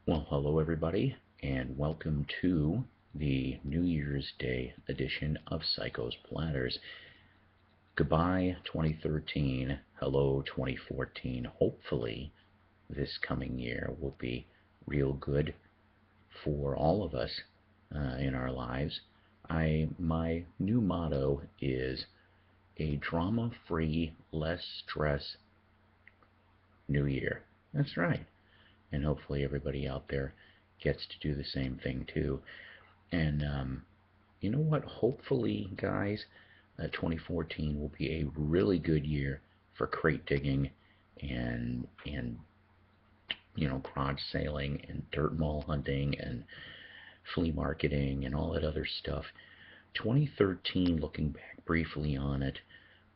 Well, hello everybody, and welcome to the New Year's Day edition of Psycho's Platters. Goodbye 2013, hello 2014. Hopefully this coming year will be real good for all of us in our lives. My new motto is a drama-free, less stress new year. That's right. And hopefully everybody out there gets to do the same thing too. And you know what? Hopefully, guys, 2014 will be a really good year for crate digging and garage sailing and dirt mall hunting and flea marketing and all that other stuff. 2013, looking back briefly on it,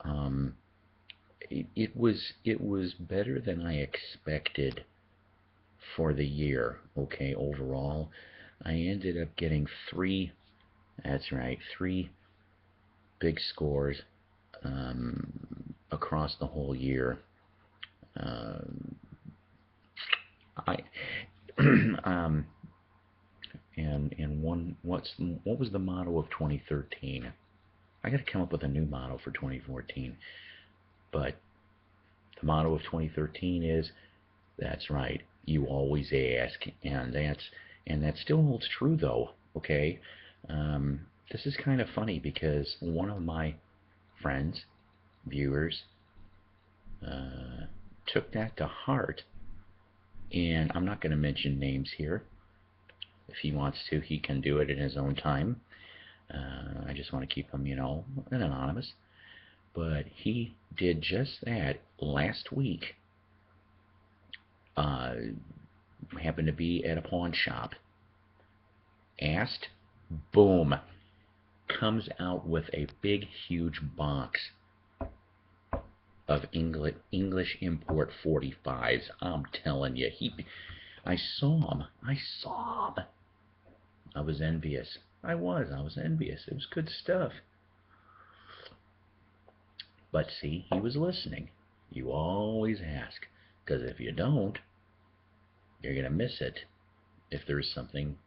um, it was better than I expected for the year. Okay, overall, I ended up getting three. That's right, three big scores across the whole year. Um, I um, and one what was the motto of 2013? I got to come up with a new motto for 2014. But the motto of 2013 is, that's right, you always ask, and that still holds true though. Okay, this is kind of funny because one of my friends, viewers, uh, took that to heart, and I'm not going to mention names here. If he wants to, he can do it in his own time. I just want to keep him, anonymous. But he did just that last week. Uh, happened to be at a pawn shop. Asked, boom, comes out with a big, huge box of English import 45s. I'm telling you, I saw him. I was envious. I was envious. It was good stuff. But see, he was listening. You always ask, because if you don't, you're going to miss it if there's something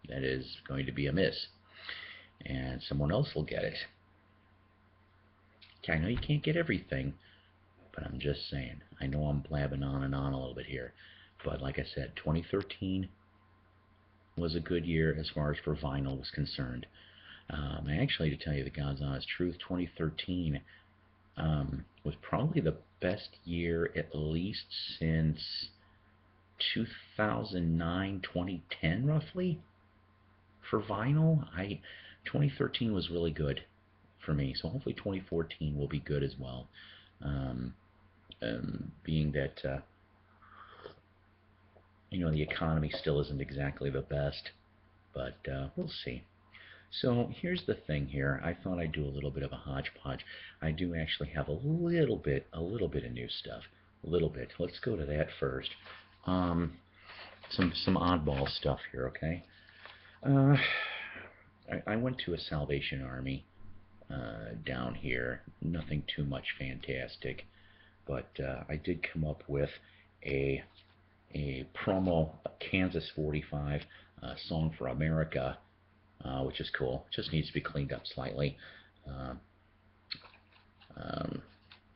that is going to be amiss. And someone else will get it. I know you can't get everything, but I'm just saying. I know I'm blabbing on and on a little bit here. But like I said, 2013 was a good year as far as for vinyl was concerned. Actually, to tell you the God's honest truth, 2013 was probably the best year at least since 2009, 2010 roughly for vinyl. 2013 was really good for me, so hopefully 2014 will be good as well. Being that the economy still isn't exactly the best, but we'll see. So here's the thing here. I thought I'd do a little bit of a hodgepodge. I do actually have a little bit of new stuff. A little bit. Let's go to that first. Some oddball stuff here, okay? Uh, I went to a Salvation Army down here. Nothing too much fantastic, but I did come up with a promo Kansas 45 song for America, which is cool. Just needs to be cleaned up slightly uh,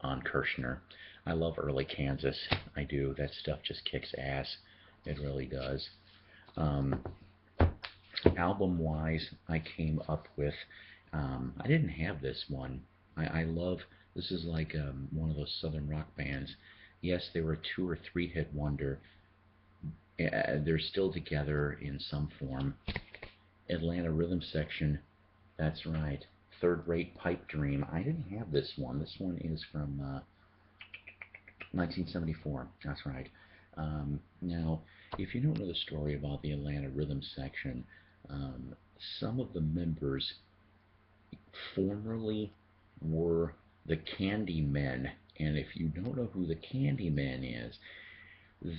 on Kirshner. I love early Kansas. I do. That stuff just kicks ass. It really does. Album-wise, I came up with. I didn't have this one. I love. This is like one of those southern rock bands. Yes, they were a 2 or 3 hit wonder. They're still together in some form. Atlanta Rhythm Section. That's right. Third Rate Pipe Dream. I didn't have this one. This one is from 1974. That's right. Now, if you don't know the story about the Atlanta Rhythm Section, some of the members formerly were the Candymen. And if you don't know who the Candymen is,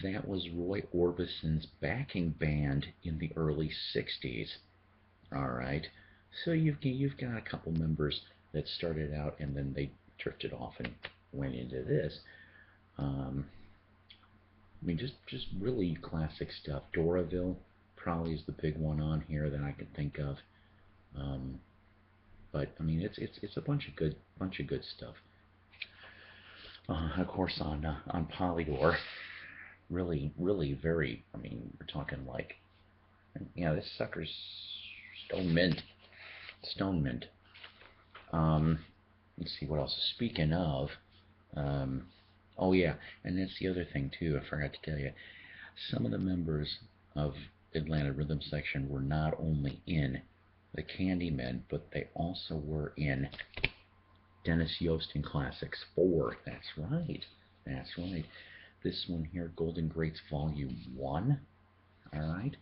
that was Roy Orbison's backing band in the early 60s. All right. So you've got a couple members that started out and then they drifted off and went into this. I mean, just really classic stuff. Doraville probably is the big one on here that I can think of. Um, but I mean, it's a bunch of good stuff. Of course, on Polydor, really very. I mean, we're talking like, yeah, this sucker's stone mint, stone mint. Let's see what else. Speaking of, oh yeah, and that's the other thing too. I forgot to tell you. Some of the members of Atlanta Rhythm Section were not only in the Candymen, but they also were in Dennis Yost and Classics 4. That's right. That's right. This one here, Golden Greats Volume 1. Alright.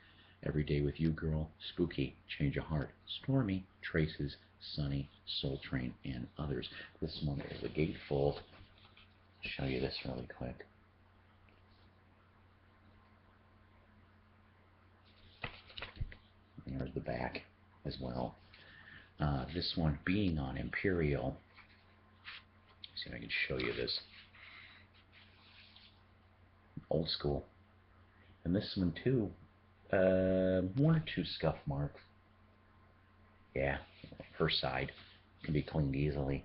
Every Day with You, Girl, Spooky, Change of Heart, Stormy, Traces, Sunny, Soul Train, and others. This one is a gatefold. Show you this really quick. There's the back as well. This one being on Imperial. Let's see if I can show you this. Old school. And this one too, one or two scuff marks. Yeah, her side can be cleaned easily.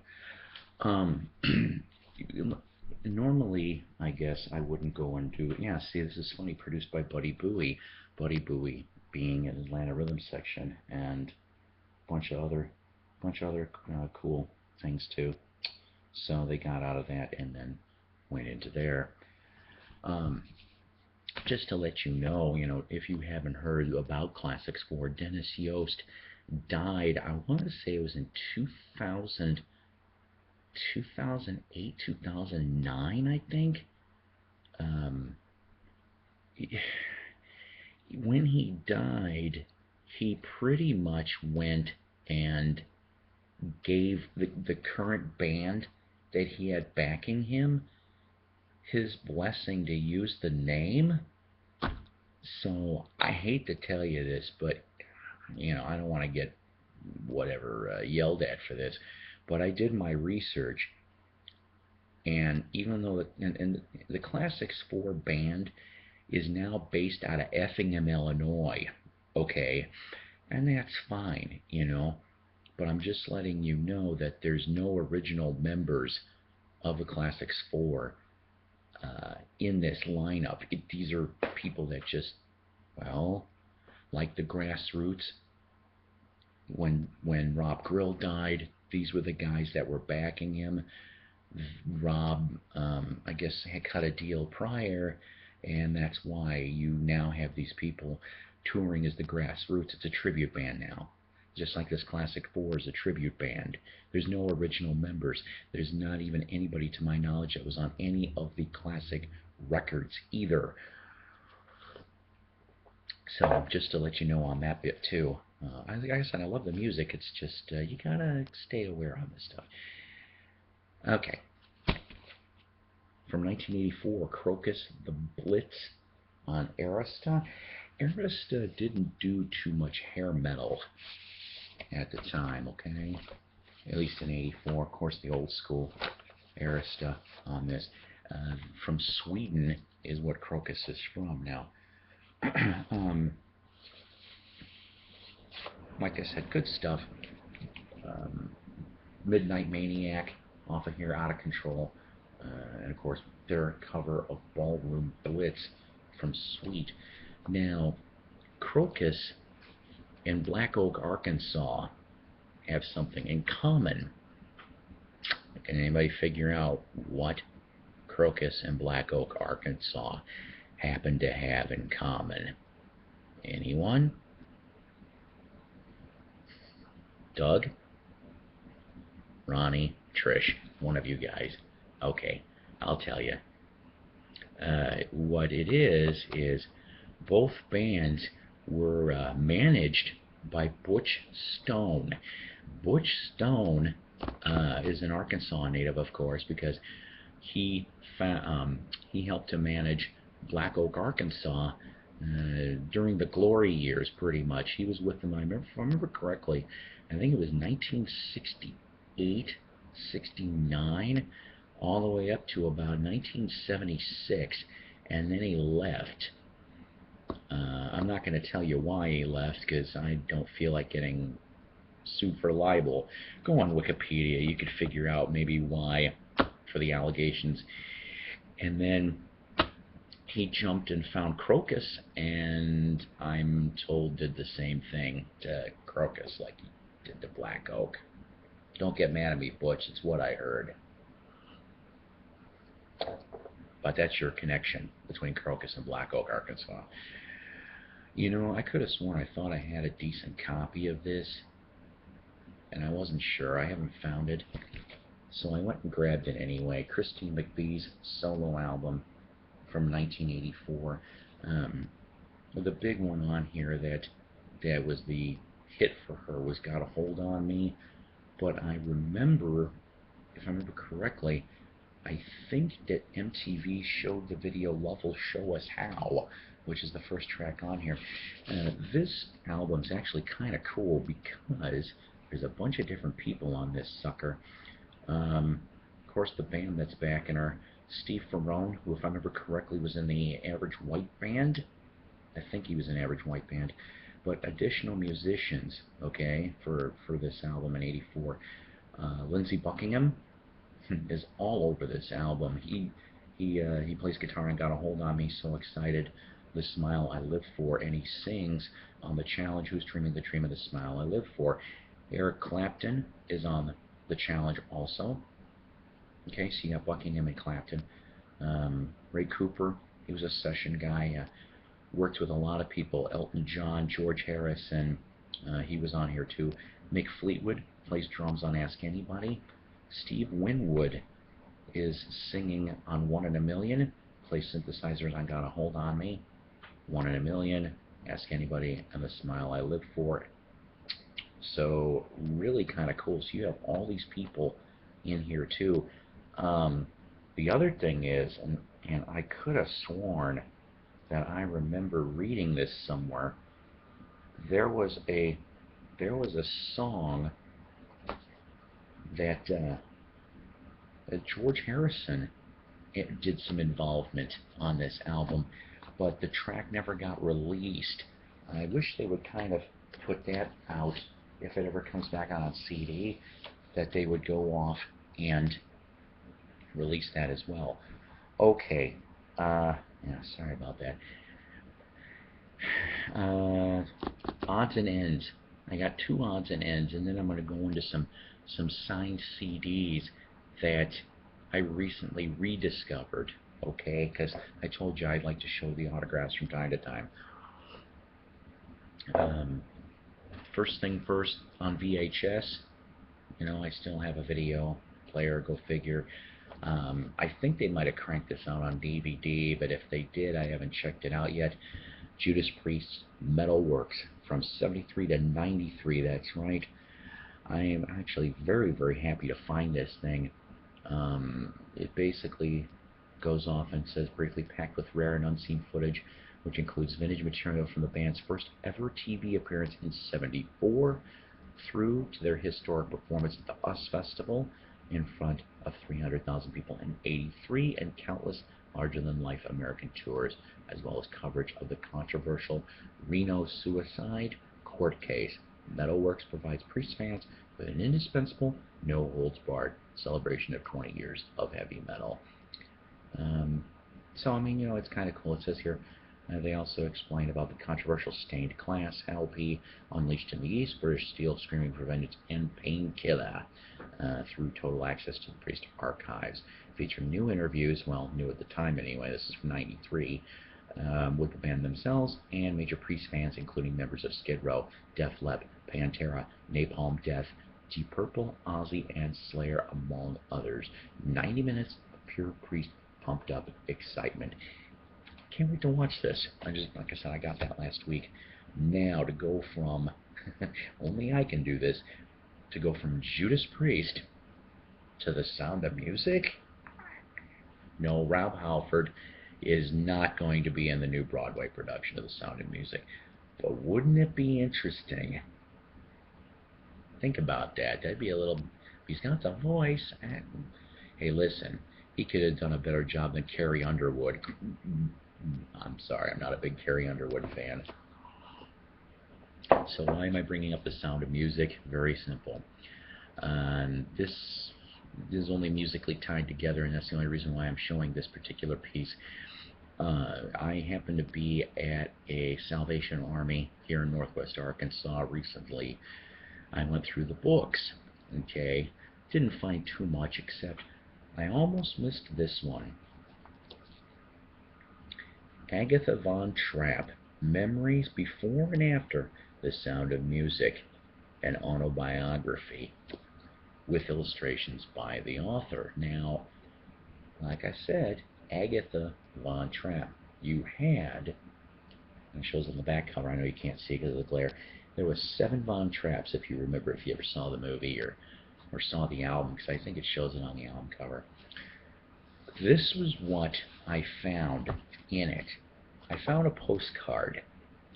Normally, I guess I wouldn't go and do it. Yeah, see, this is funny. Produced by Buddy Bowie. Buddy Bowie being in Atlanta Rhythm Section and a bunch of other cool things too. So they got out of that and then went into there. Just to let you know, if you haven't heard about Classics 4, Dennis Yost died, I want to say it was in 2008, 2009, I think. When he died, he pretty much went and gave the current band that he had backing him his blessing to use the name. So I hate to tell you this, but I don't want to get whatever yelled at for this, but I did my research, and even though the Classics 4 band is now based out of Effingham, Illinois, okay, and that's fine, but I'm just letting you know that there's no original members of the Classics 4 in this lineup. These are people that just, well, like the Grassroots. When Rob Grill died, these were the guys that were backing him. Rob, I guess, had cut a deal prior, and that's why you now have these people touring as the Grassroots. It's a tribute band now. Just like this Classic 4 is a tribute band. There's no original members. There's not even anybody, to my knowledge, that was on any of the classic records either. So just to let you know on that bit too. Like I said, I love the music. It's just you gotta stay aware on this stuff. Okay. From 1984, Crocus, The Blitz on Arista. Arista didn't do too much hair metal at the time, okay? At least in 84, of course, the old school Arista on this. From Sweden is what Crocus is from now. Like I said, good stuff. Midnight Maniac off of here, Out of Control. And of course, their cover of Ballroom Blitz from Sweet. Now, Crocus and Black Oak, Arkansas have something in common. Can anybody figure out what Crocus and Black Oak, Arkansas happen to have in common? Anyone? Doug? Ronnie? Trish? One of you guys. Okay, I'll tell you. What it is both bands were managed by Butch Stone. Butch Stone is an Arkansas native, of course, because he helped to manage Black Oak, Arkansas during the glory years, pretty much. He was with them, if I remember correctly, I think it was 1968, 69, all the way up to about 1976. and then he left. I'm not going to tell you why he left because I don't feel like getting sued for libel. Go on Wikipedia, you could figure out maybe why for the allegations. And then he jumped and found Crocus, and I'm told did the same thing to Crocus like he did to Black Oak. Don't get mad at me, Butch, it's what I heard. But that's your connection between Crocus and Black Oak, Arkansas. You know, I could have sworn I thought I had a decent copy of this, and I wasn't sure. I haven't found it. So I went and grabbed it anyway. Christine McVie's solo album from 1984. The big one on here that was the hit for her was Got a Hold on Me. But I remember, if I remember correctly, I think that MTV showed the video Love Will Show Us How, which is the first track on here. This album's actually kind of cool because there's a bunch of different people on this sucker. Of course, the band that's backing her, Steve Ferrone, who, if I remember correctly, was in the Average White Band. I think he was in Average White Band. But additional musicians, okay, for this album in '84. Lindsey Buckingham is all over this album. He plays guitar on Got a Hold on Me, So Excited, The Smile I Live For, and he sings on the challenge, Who's Dreaming the Dream of the Smile I Live For. Eric Clapton is on the challenge also. Okay, so you got Buckingham and Clapton. Ray Cooper, he was a session guy, worked with a lot of people. Elton John, George Harrison, he was on here too. Mick Fleetwood plays drums on Ask Anybody. Steve Winwood is singing on One in a Million, plays synthesizers on Got a Hold on Me, One in a Million, Ask Anybody, and The Smile I Live For. So really kind of cool. So you have all these people in here too. The other thing is, and I could have sworn that I remember reading this somewhere. There was a song that George Harrison did some involvement on this album, but the track never got released. I wish they would kind of put that out if it ever comes back on CD, that they would go off and release that as well. Okay, yeah, sorry about that. Odds and ends. I got two odds and ends, and then I'm going to go into some signed CDs that I recently rediscovered. Okay, because I told you I'd like to show the autographs from time to time. First thing first, on VHS, you know, I still have a video player, go figure. I think they might have cranked this out on DVD, but if they did, I haven't checked it out yet. Judas Priest's Metal Works from 73 to 93, that's right. I am actually very, very happy to find this thing. It basically goes off and says, briefly packed with rare and unseen footage, which includes vintage material from the band's first ever TV appearance in 74 through to their historic performance at the US Festival in front of 300,000 people in '83 and countless larger-than-life American tours, as well as coverage of the controversial Reno suicide court case. Metalworks provides Priest fans with an indispensable, no-holds-barred celebration of 20 years of heavy metal. So, I mean, you know, it's kind of cool. It says here, they also explain about the controversial Stained Class LP, Unleashed in the East, British Steel, Screaming for Vengeance, and Painkiller, through total access to the Priest archives. Feature new interviews, well, new at the time anyway, this is from '93, with the band themselves and major Priest fans, including members of Skid Row, Def Leppard, Pantera, Napalm Death, Deep Purple, Ozzy, and Slayer, among others. 90 minutes of pure Priest pumped up excitement. Can't wait to watch this. Like I said, I got that last week. Now to go from, only I can do this, to go from Judas Priest to The Sound of Music? No, Rob Halford is not going to be in the new Broadway production of The Sound of Music. But wouldn't it be interesting? Think about that. That'd be a little, he's got the voice. Hey, listen, he could have done a better job than Carrie Underwood. I'm sorry, I'm not a big Carrie Underwood fan. So why am I bringing up The Sound of Music? Very simple. This is only musically tied together, and that's the only reason why I'm showing this particular piece. I happen to be at a Salvation Army here in Northwest Arkansas recently. I went through the books, okay? Didn't find too much, except I almost missed this one. Agatha Von Trapp, Memories Before and After The Sound of Music, an autobiography, with illustrations by the author. Now, like I said, Agatha Von Trapp. You had, and it shows on the back cover, I know you can't see because of the glare, there was 7 Von Trapps, if you remember, if you ever saw the movie or saw the album, because I think it shows it on the album cover. This was what I found in it. I found a postcard,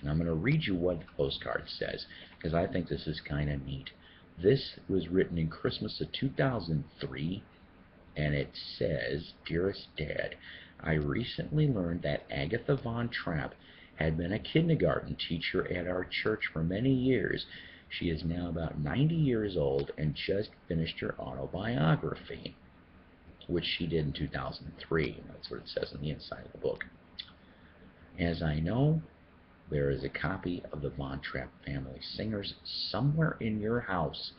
and I'm going to read you what the postcard says, because I think this is kind of neat. This was written in Christmas of 2003, and it says, "Dearest Dad, I recently learned that Agatha Von Trapp had been a kindergarten teacher at our church for many years. She is now about 90 years old and just finished her autobiography," which she did in 2003. That's what it says on the inside of the book. "As I know, there is a copy of the Von Trapp Family Singers somewhere in your house.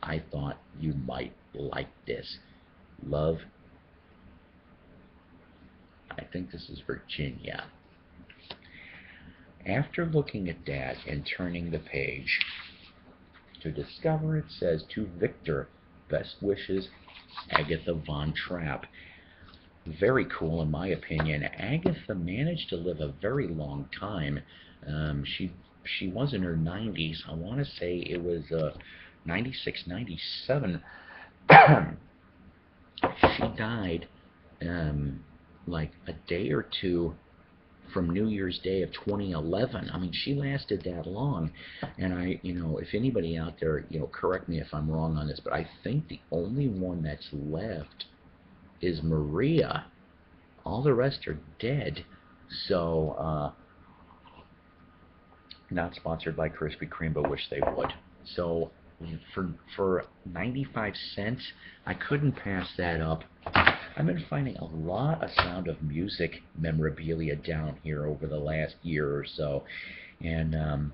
I thought you might like this. Love." I think this is Virginia. After looking at that and turning the page, to discover it says, "To Victor, best wishes, Agatha Von Trapp." Very cool, in my opinion. Agatha managed to live a very long time. She was in her 90s. I want to say it was 96, 97. She died like a day or two from New Year's Day of 2011. I mean, she lasted that long. And if anybody out there, correct me if I'm wrong on this, but I think the only one that's left is Maria. All the rest are dead. So, not sponsored by Krispy Kreme, but wish they would. So, for 95 cents, I couldn't pass that up. I've been finding a lot of Sound of Music memorabilia down here over the last year or so, and I'm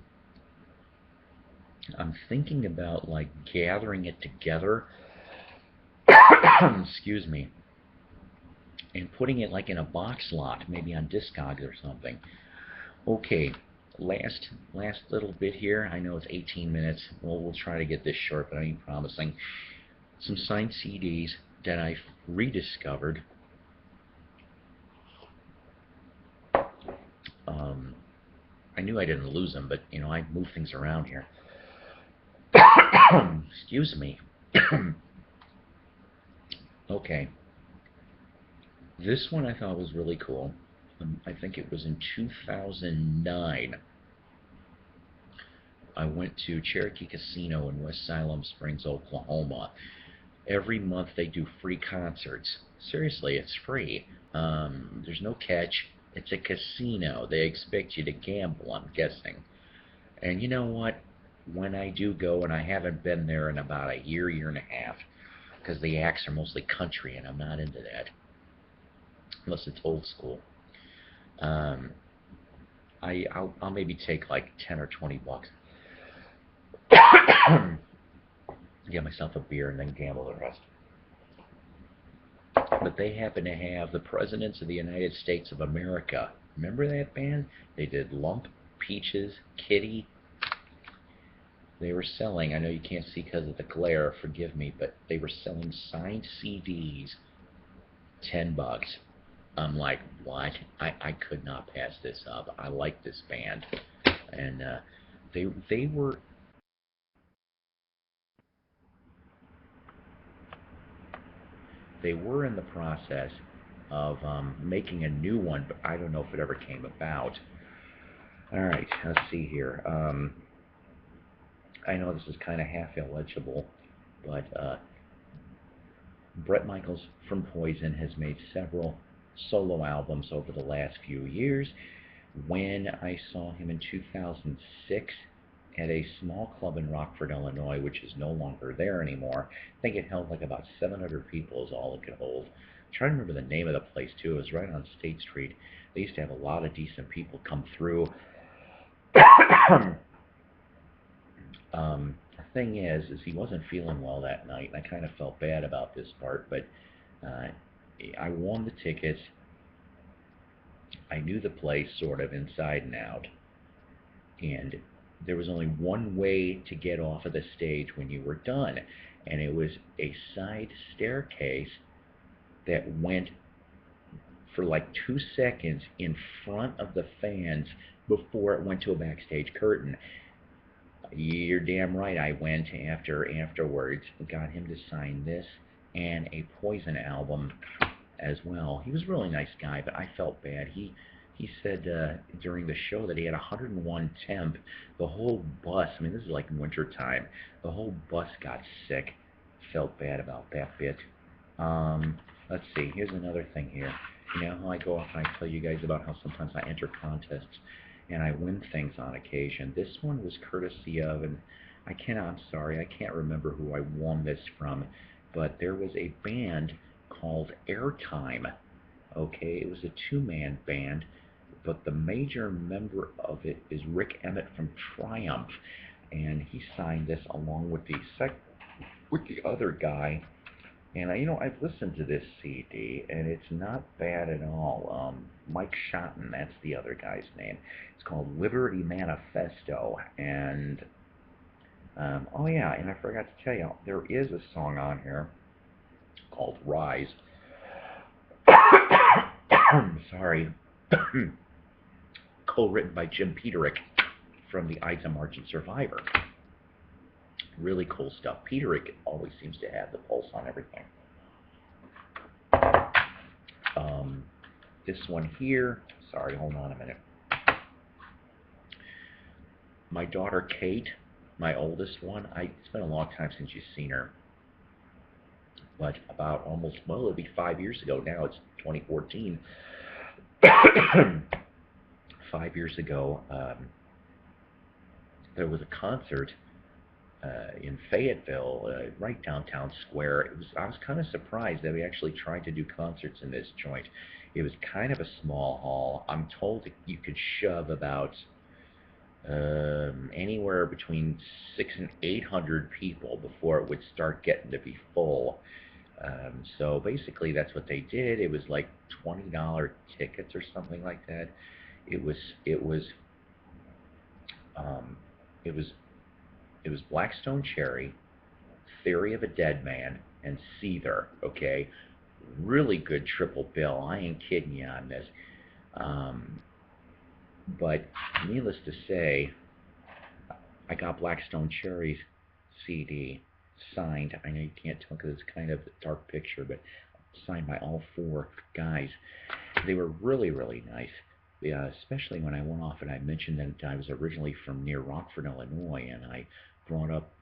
thinking about like gathering it together, excuse me, and putting it like in a box lot, maybe on Discogs or something. Okay, last little bit here. I know it's 18 minutes. Well, we'll try to get this short, but I ain't promising. Some signed CDs that I've rediscovered. I knew I didn't lose them, but I move things around here. Excuse me. Okay. This one I thought was really cool. I think it was in 2009. I went to Cherokee Casino in West Siloam Springs, Oklahoma. Every month they do free concerts. Seriously, it's free. There's no catch. It's a casino. They expect you to gamble, I'm guessing. And you know what? When I do go, and I haven't been there in about a year and a half, because the acts are mostly country, and I'm not into that, unless it's old school. I'll maybe take like 10 or 20 bucks. Get myself a beer and then gamble the rest. But they happen to have the Presidents of the United States of America. Remember that band? They did Lump, Peaches, Kitty. They were selling, I know you can't see because of the glare, forgive me, but they were selling signed CDs, 10 bucks. I'm like, what? I could not pass this up. I like this band. And they were in the process of making a new one, but I don't know if it ever came about. All right, let's see here. I know this is kind of half illegible, but Bret Michaels from Poison has made several solo albums over the last few years. When I saw him in 2006 at a small club in Rockford, Illinois, which is no longer there anymore, I think it held like about 700 people is all it could hold. I'm trying to remember the name of the place too. It was right on State Street. They used to have a lot of decent people come through. The thing is he wasn't feeling well that night, and I kind of felt bad about this part, but I won the tickets. I knew the place sort of inside and out, and there was only one way to get off of the stage when you were done, and it was a side staircase that went for like 2 seconds in front of the fans before it went to a backstage curtain. You're damn right I went afterwards and got him to sign this and a Poison album as well. He was a really nice guy, but I felt bad. He said during the show that he had 101 temp. The whole bus, I mean, this is like winter time, the whole bus got sick. Felt bad about that bit. Let's see, here's another thing here. You know how I go off and I tell you guys about how sometimes I enter contests and I win things on occasion. This one was courtesy of, and I'm sorry, I can't remember who I won this from, but there was a band called Airtime. Okay, it was a two-man band, but the major member of it is Rick Emmett from Triumph, and he signed this along with the other guy. And I've listened to this CD, and it's not bad at all. Mike Schotten, that's the other guy's name. It's called Liberty Manifesto, and oh yeah, and I forgot to tell you, there is a song on here called Rise. Sorry. Co-written by Jim Peterick from the Ides of March and Survivor. Really cool stuff. Peterick always seems to have the pulse on everything. This one here, sorry, hold on a minute. My daughter Kate, my oldest one, it's been a long time since you've seen her, but about it'll be 5 years ago now, it's 2014. 5 years ago, there was a concert in Fayetteville, right downtown Square. I was kind of surprised that we actually tried to do concerts in this joint. It was kind of a small hall. I'm told that you could shove about anywhere between 600 and 800 people before it would start getting to be full. So basically, that's what they did. It was like $20 tickets or something like that. It was Blackstone Cherry, Theory of a Dead Man, and Seether. Okay, really good triple bill. I ain't kidding you on this. But needless to say, I got Blackstone Cherry's CD signed. I know you can't tell because it's kind of a dark picture, but signed by all four guys. They were really, really nice. Especially when I went off and I mentioned that I was originally from near Rockford, Illinois, and I brought up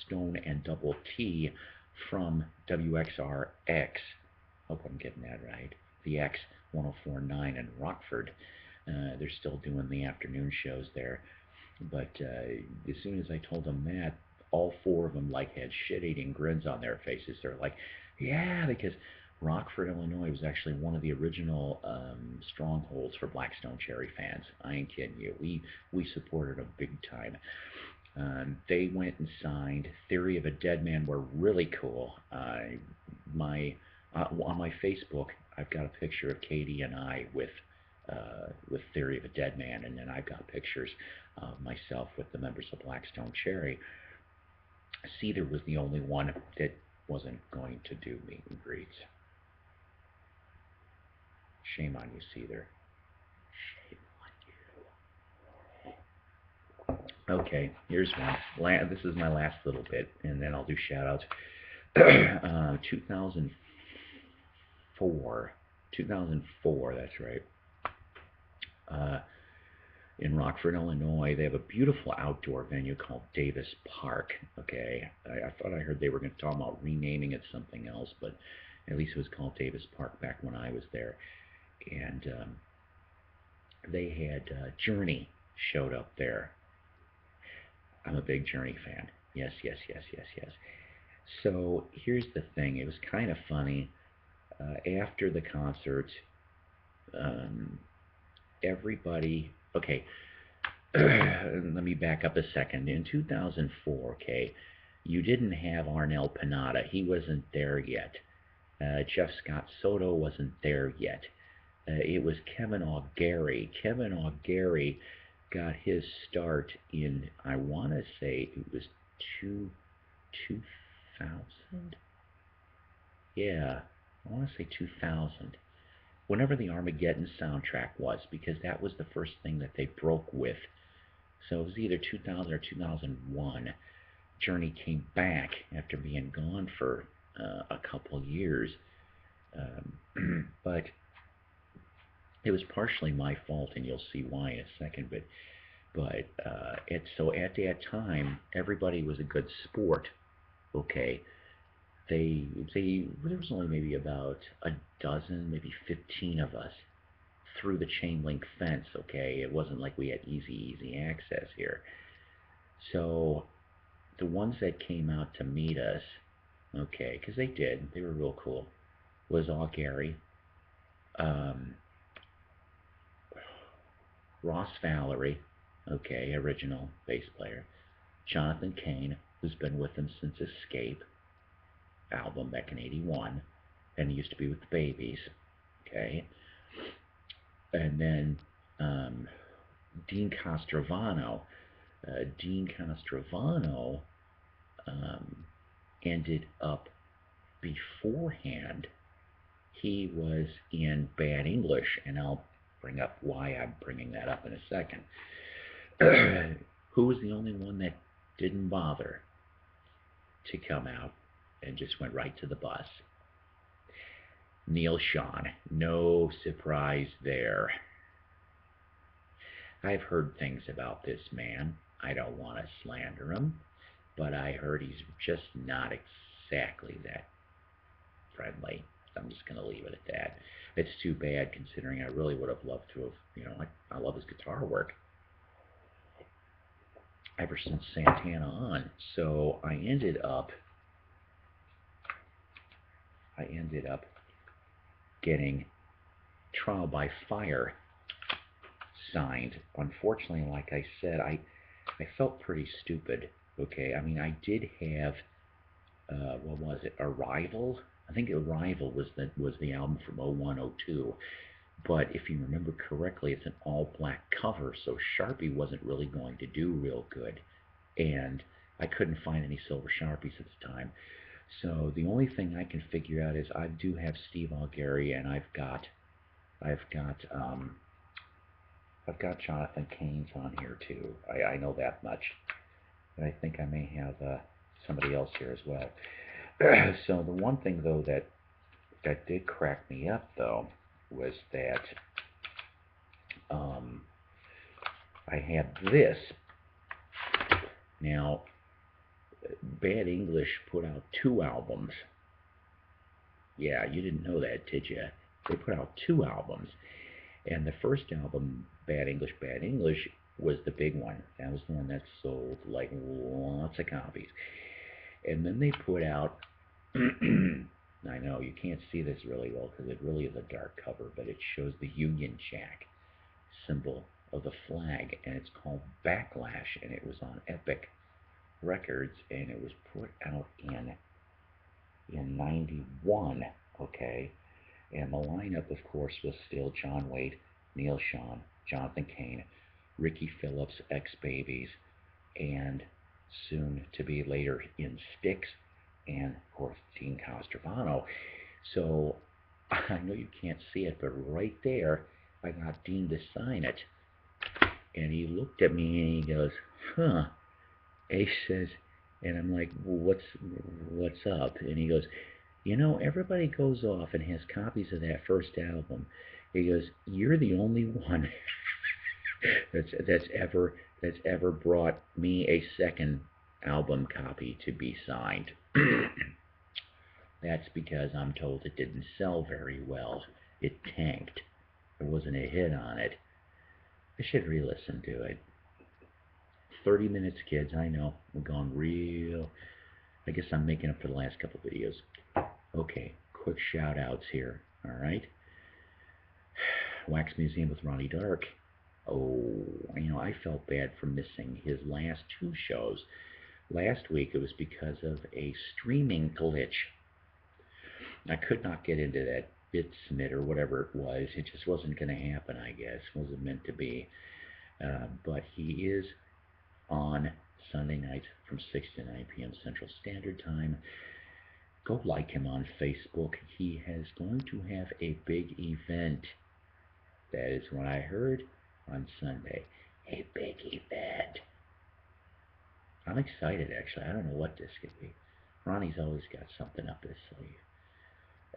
Stone and Double T from WXRX. Hope I'm getting that right. The X 1049 in Rockford. They're still doing the afternoon shows there. But as soon as I told them that, all four of them had shit-eating grins on their faces. They're like, yeah, because Rockford, Illinois was actually one of the original strongholds for Blackstone Cherry fans. I ain't kidding you. We supported them big time. They went and signed. Theory of a Dead Man were really cool. On my Facebook, I've got a picture of Katie and I with Theory of a Dead Man, and then I've got pictures of myself with the members of Blackstone Cherry. Seether was the only one that wasn't going to do meet and greets. Shame on you, Seether. Shame on you. Okay, here's one. This is my last little bit, and then I'll do shout-outs. 2004, that's right. in Rockford, Illinois. They have a beautiful outdoor venue called Davis Park. Okay, I thought I heard they were going to talk about renaming it something else, but at least it was called Davis Park back when I was there. And they had Journey showed up there. I'm a big Journey fan. Yes, yes, yes, yes, yes. So here's the thing. It was kind of funny. After the concert, um, everybody. Okay, let me back up a second. In 2004, okay, you didn't have Arnel Panada. He wasn't there yet. Jeff Scott Soto wasn't there yet. It was Kevin Augury. Kevin Augury got his start in, I want to say it was 2000? Yeah, I want to say 2000. Whenever the Armageddon soundtrack was, because that was the first thing that they broke with. So it was either 2000 or 2001. Journey came back after being gone for a couple years. But it was partially my fault, and you'll see why in a second. So at that time, everybody was a good sport. Okay, there was only maybe about a dozen, maybe 15 of us through the chain link fence. Okay, it wasn't like we had easy access here. So the ones that came out to meet us, okay, because they were real cool, was all Gary, um, Ross Valerie, okay, original bass player, Jonathan Cain, who's been with them since Escape album back in '81, and he used to be with the Babies, okay, and then Dean Castrovano. Dean Castrovano ended up beforehand. He was in Bad English, and I'll bring up why I'm bringing that up in a second. Who was the only one that didn't bother to come out and just went right to the bus? Neil Schon. No surprise there. I've heard things about this man. I don't want to slander him, but I heard he's just not exactly that friendly. I'm just going to leave it at that. It's too bad considering I really would have loved to have, I love his guitar work ever since Santana on. So I ended up getting Trial by Fire signed. Unfortunately, like I said, I felt pretty stupid. Okay, I mean, I did have what was it? Arrival. I think Arrival was the album from '01, '02. But if you remember correctly, it's an all-black cover, so Sharpie wasn't really going to do real good, and I couldn't find any silver Sharpies at the time. So the only thing I can figure out is I do have Steve Augury, and I've got Jonathan Cain's on here too. I know that much. And I think I may have somebody else here as well. So the one thing though that did crack me up though was that I had this. Now, Bad English put out 2 albums. Yeah, you didn't know that, did you? They put out 2 albums. And the first album, Bad English, was the big one. That was the one that sold like lots of copies. And then they put out, I know you can't see this really well because it really is a dark cover, but it shows the Union Jack symbol of the flag, and it's called Backlash, and it was on Epic Records, and it was put out in '91, okay? And the lineup, of course, was still John Waite, Neil Schon, Jonathan Cain, Ricky Phillips, ex-Babies, and soon to be later in Styx, and of course Dean Castrovano. So I know you can't see it, but right there I got Dean to sign it. And he looked at me and he goes, huh. And he says, and I'm like, well, what's up? And he goes, everybody goes off and has copies of that first album. He goes, you're the only one that's ever brought me a second album copy to be signed. That's because I'm told it didn't sell very well. It tanked. There wasn't a hit on it. I should re-listen to it. 30 minutes, kids. I know. We're gone real. I guess I'm making up for the last couple videos. Okay, quick shout outs here. All right. Wax Museum with Ronnie Dark. Oh, I felt bad for missing his last two shows. Last week it was because of a streaming glitch. I could not get into that BitSmith or whatever it was. It just wasn't going to happen, I guess. Wasn't meant to be. But he is on Sunday nights from 6 to 9 p.m. Central Standard Time. Go like him on Facebook. He is going to have a big event. That is what I heard on Sunday. A big event. I'm excited, actually. I don't know what this could be. Ronnie's always got something up his sleeve.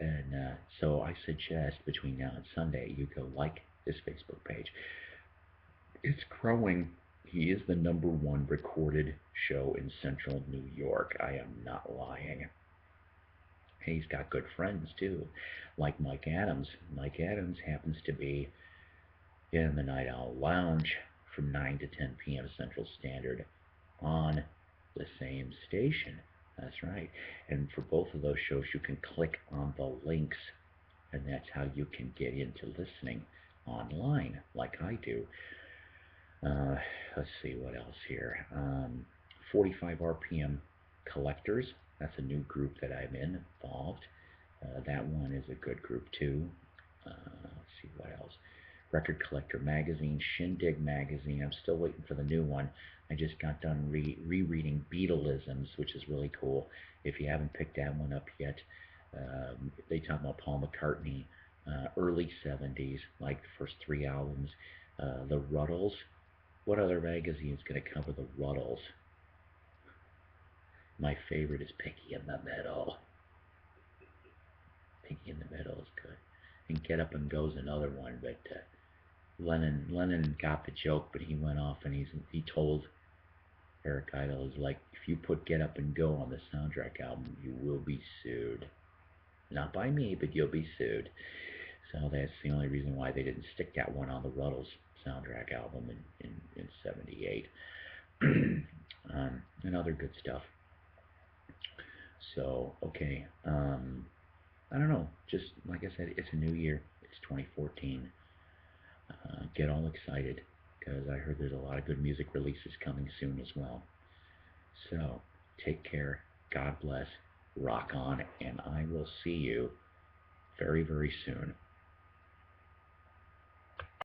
And so I suggest between now and Sunday, you go like his Facebook page. It's growing. He is the #1 recorded show in Central New York. I am not lying. He's got good friends, too, like Mike Adams. Mike Adams happens to be in the Night Owl Lounge from 9 to 10 p.m. Central Standard on the same station. That's right. And for both of those shows, you can click on the links, and that's how you can get into listening online, like I do. Let's see what else here. 45 RPM Collectors. That's a new group that I'm involved. That one is a good group too. Let's see what else. Record Collector Magazine, Shindig Magazine. I'm still waiting for the new one. I just got done rereading Beatleisms, which is really cool. If you haven't picked that one up yet, they talk about Paul McCartney, early 70s, like the first 3 albums. The Ruddles. What other magazine is going to cover the Ruddles? My favorite is Picky in the Middle. Picky in the Middle is good. And Get Up and Go's another one, but Lennon got the joke, but he went off and he told Eric Idle, is like, if you put Get Up and Go on the soundtrack album, you will be sued. Not by me, but you'll be sued. So that's the only reason why they didn't stick that one on the Ruddles soundtrack album in 78. And other good stuff. So, okay. I don't know. Just like I said, it's a new year. It's 2014. Get all excited, because I heard there's a lot of good music releases coming soon as well. So, take care. God bless. Rock on. And I will see you very, very soon.